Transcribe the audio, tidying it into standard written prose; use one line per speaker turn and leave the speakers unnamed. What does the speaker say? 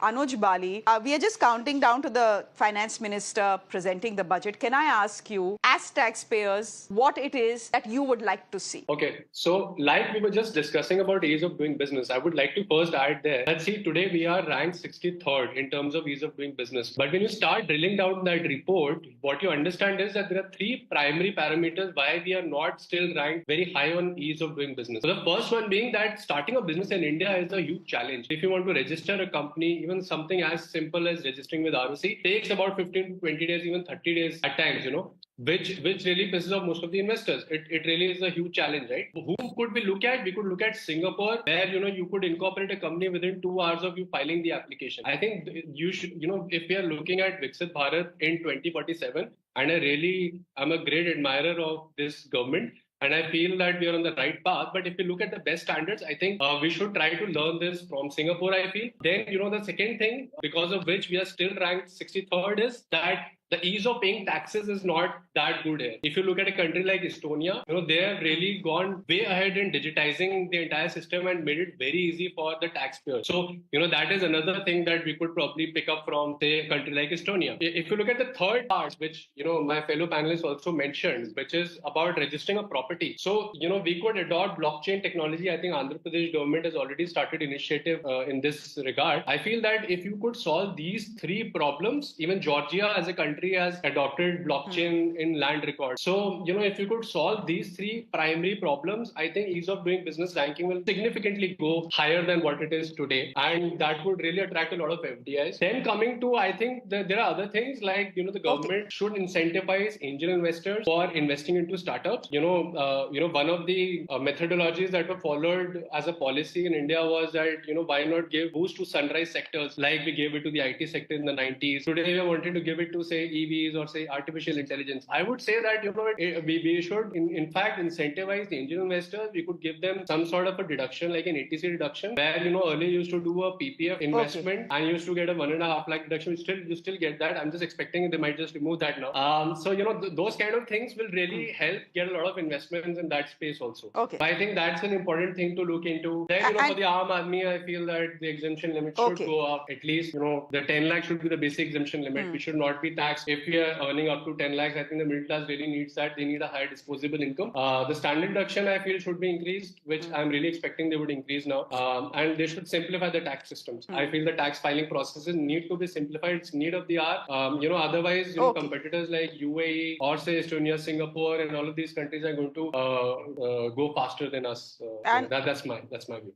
Anuj Bali. We are just counting down to the finance minister presenting the budget. Can I ask you, as taxpayers, what it is that you would like to see?
Okay, so like we were just discussing about ease of doing business, I would like to first add there that see, today we are ranked 63rd in terms of ease of doing business. But when you start drilling down that report, what you understand is that there are three primary parameters why we are not still ranked very high on ease of doing business. So the first one being that starting a business in India is a huge challenge. If you want to register a company, even something as simple as registering with ROC takes about 15 to 20 days, even 30 days at times, which really pisses off most of the investors. It really is a huge challenge, right? Who could we look at? We could look at Singapore, where you could incorporate a company within 2 hours of you filing the application. I think you should, if we are looking at Viksit Bharat in 2047, and I'm a great admirer of this government. And I feel that we are on the right path. But if you look at the best standards, I think we should try to learn this from Singapore, I feel. Then, the second thing, because of which we are still ranked 63rd, is that the ease of paying taxes is not that good here. If you look at a country like Estonia, they have really gone way ahead in digitizing the entire system and made it very easy for the taxpayer. So, that is another thing that we could probably pick up from, say, a country like Estonia. If you look at the third part, which, my fellow panelists also mentioned, which is about registering a property. So, we could adopt blockchain technology. I think Andhra Pradesh government has already started initiative in this regard. I feel that if you could solve these three problems, even Georgia as a country has adopted blockchain in land records. So, if you could solve these three primary problems, I think ease of doing business ranking will significantly go higher than what it is today. And that would really attract a lot of FDIs. Then coming to, I think there are other things like, the government should incentivize angel investors for investing into startups. One of the methodologies that were followed as a policy in India was that, why not give boost to sunrise sectors like we gave it to the IT sector in the 90s. Today, we are wanting to give it to, say, EVs or, say, artificial intelligence. I would say that, we should, in fact, incentivize the angel investors. We could give them some sort of a deduction, like an ATC deduction, where, earlier you used to do a PPF investment and you used to get a 1.5 lakh deduction. You still get that. I'm just expecting they might just remove that now. So, those kind of things will really help get a lot of investments in that space also.
Okay.
So I think that's an important thing to look into. Then, for the Aam Aadmi, I feel that the exemption limit should go up. At least, the 10 lakh should be the basic exemption limit. We should not be taxed if we are earning up to 10 lakhs. I think the middle class really needs that. They need a higher disposable income. The standard deduction, I feel, should be increased, which I'm really expecting they would increase now. And they should simplify the tax systems. I feel the tax filing processes need to be simplified. It's need of the hour. Otherwise, competitors like UAE or, say, Estonia, Singapore, and all of these countries are going to go faster than us. So that's my view.